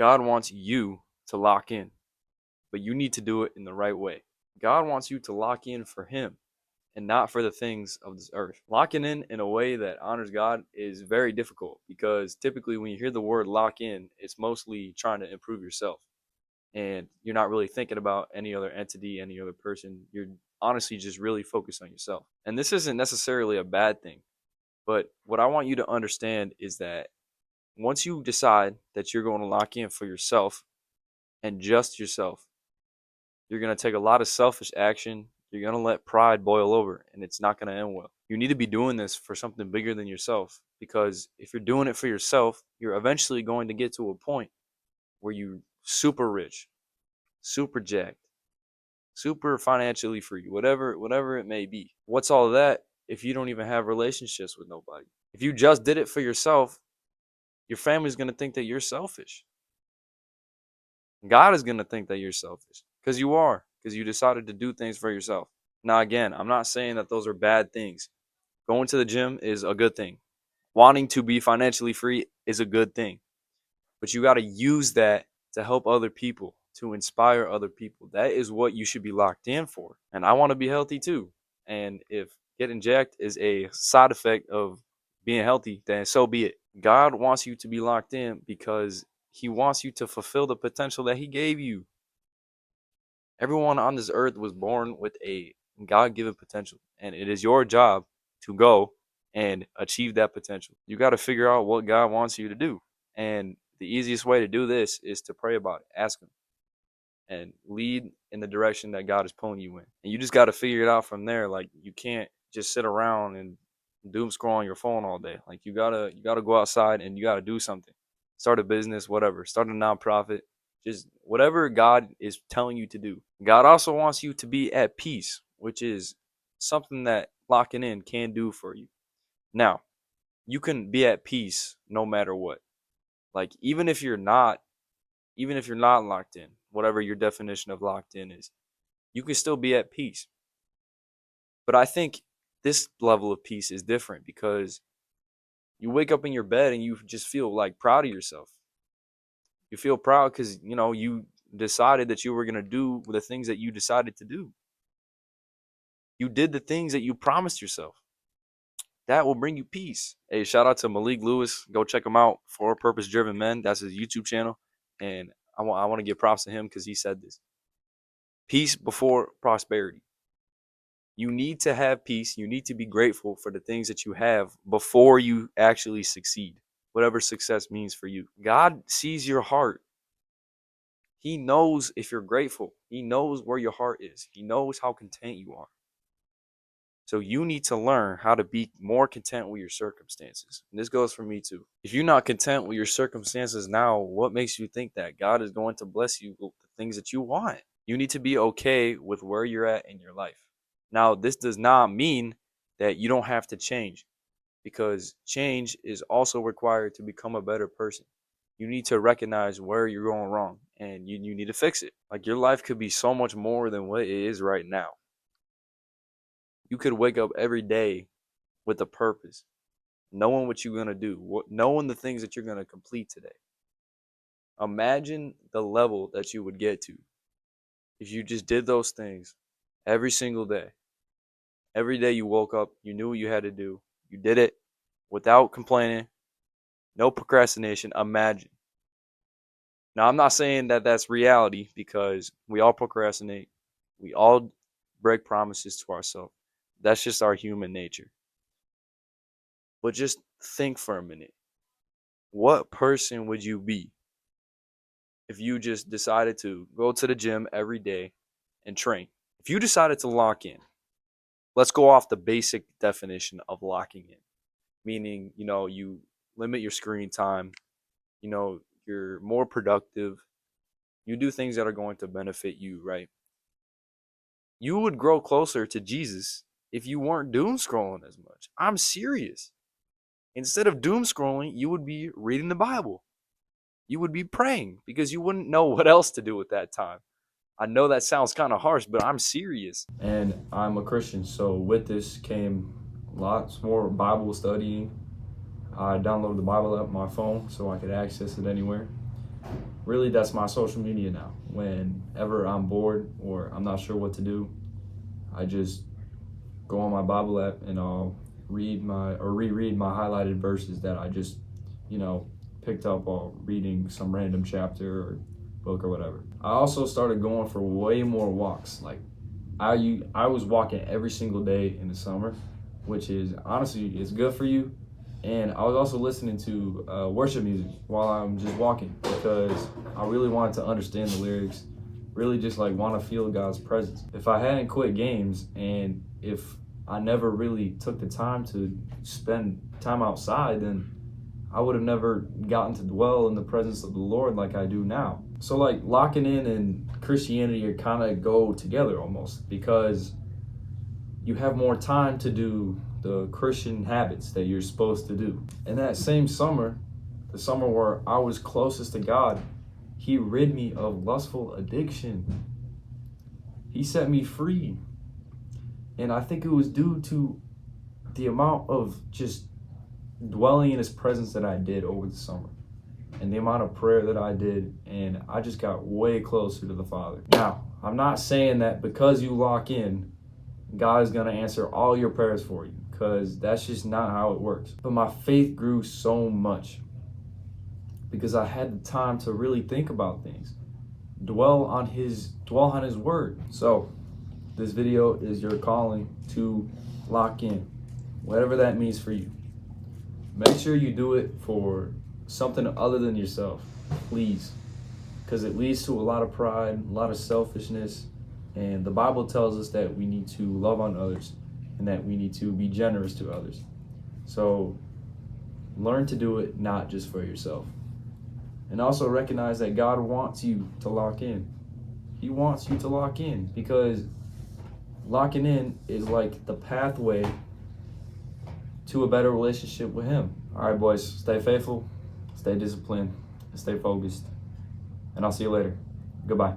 God wants you to lock in, but you need to do it in the right way. God wants you to lock in for Him and not for the things of this earth. Locking in a way that honors God is very difficult because typically when you hear the word lock in, it's mostly trying to improve yourself. And you're not really thinking about any other entity, any other person. You're honestly just really focused on yourself. And this isn't necessarily a bad thing. But what I want you to understand is that once you decide that you're going to lock in for yourself and just yourself, you're going to take a lot of selfish action. You're going to let pride boil over, and it's not going to end well. You need to be doing this for something bigger than yourself, because if you're doing it for yourself, you're eventually going to get to a point where you're super rich, super jacked, super financially free, whatever it may be. What's all of that if you don't even have relationships with nobody? If you just did it for yourself, your family's going to think that you're selfish. God is going to think that you're selfish because you are, because you decided to do things for yourself. Now, again, I'm not saying that those are bad things. Going to the gym is a good thing. Wanting to be financially free is a good thing. But you got to use that to help other people, to inspire other people. That is what you should be locked in for. And I want to be healthy too. And if getting jacked is a side effect of being healthy, then so be it. God wants you to be locked in because He wants you to fulfill the potential that He gave you. Everyone on this earth was born with a God given potential, and it is your job to go and achieve that potential. You got to figure out what God wants you to do. And the easiest way to do this is to pray about it, ask Him, and lead in the direction that God is pulling you in. And you just got to figure it out from there. Like, you can't just sit around and doom scroll on your phone all day. Like, you gotta go outside and you gotta do something. Start a business, whatever. Start a nonprofit. Just whatever God is telling you to do. God also wants you to be at peace, which is something that locking in can do for you. Now, you can be at peace no matter what. Like, even if you're not locked in, whatever your definition of locked in is, you can still be at peace. But I think this level of peace is different because you wake up in your bed and you just feel like proud of yourself. You feel proud because you decided that you were going to do the things that you decided to do. You did the things that you promised yourself. That will bring you peace. Hey, shout out to Malik Lewis. Go check him out. For Purpose Driven Men. That's his YouTube channel. And I want to give props to him because he said this. Peace before prosperity. You need to have peace. You need to be grateful for the things that you have before you actually succeed, whatever success means for you. God sees your heart. He knows if you're grateful. He knows where your heart is. He knows how content you are. So you need to learn how to be more content with your circumstances. And this goes for me too. If you're not content with your circumstances now, what makes you think that God is going to bless you with the things that you want? You need to be okay with where you're at in your life. Now, this does not mean that you don't have to change, because change is also required to become a better person. You need to recognize where you're going wrong and you need to fix it. Like, your life could be so much more than what it is right now. You could wake up every day with a purpose, knowing what you're going to do, knowing the things that you're going to complete today. Imagine the level that you would get to if you just did those things every single day. Every day you woke up, you knew what you had to do. You did it without complaining, no procrastination. Imagine. Now, I'm not saying that that's reality, because we all procrastinate. We all break promises to ourselves. That's just our human nature. But just think for a minute. What person would you be if you just decided to go to the gym every day and train? If you decided to lock in, let's go off the basic definition of locking in, meaning, you limit your screen time, you're more productive, you do things that are going to benefit you, right? You would grow closer to Jesus if you weren't doom scrolling as much. I'm serious. Instead of doom scrolling, you would be reading the Bible. You would be praying because you wouldn't know what else to do at that time. I know that sounds kind of harsh, but I'm serious. And I'm a Christian, so with this came lots more Bible studying. I downloaded the Bible app on my phone so I could access it anywhere. really that's my social media now. Whenever I'm bored or I'm not sure what to do, I just go on my Bible app and I'll reread my highlighted verses that I just, picked up while reading some random chapter or book or whatever. I also started going for way more walks. Like I was walking every single day in the summer, which is honestly it's good for you. And I was also listening to worship music while I'm just walking because I really wanted to understand the lyrics, really just like want to feel God's presence. If I hadn't quit games and if I never really took the time to spend time outside, then I would have never gotten to dwell in the presence of the Lord like I do now. So like locking in and Christianity are kind of go together almost because you have more time to do the Christian habits that you're supposed to do. And that same summer, the summer where I was closest to God, He rid me of lustful addiction. He set me free. And I think it was due to the amount of just dwelling in His presence that I did over the summer and the amount of prayer that I did, and I just got way closer to the Father. Now, I'm not saying that because you lock in, God is going to answer all your prayers for you, because that's just not how it works. But my faith grew so much because I had the time to really think about things, dwell on His word. So this video is your calling to lock in, whatever that means for you. Make sure you do it for something other than yourself, please, because it leads to a lot of pride, a lot of selfishness, and the Bible tells us that we need to love on others and that we need to be generous to others. So learn to do it not just for yourself. And also recognize that God wants you to lock in. He wants you to lock in because locking in is like the pathway to a better relationship with Him. All right, boys, stay faithful, stay disciplined, and stay focused. And I'll see you later. Goodbye.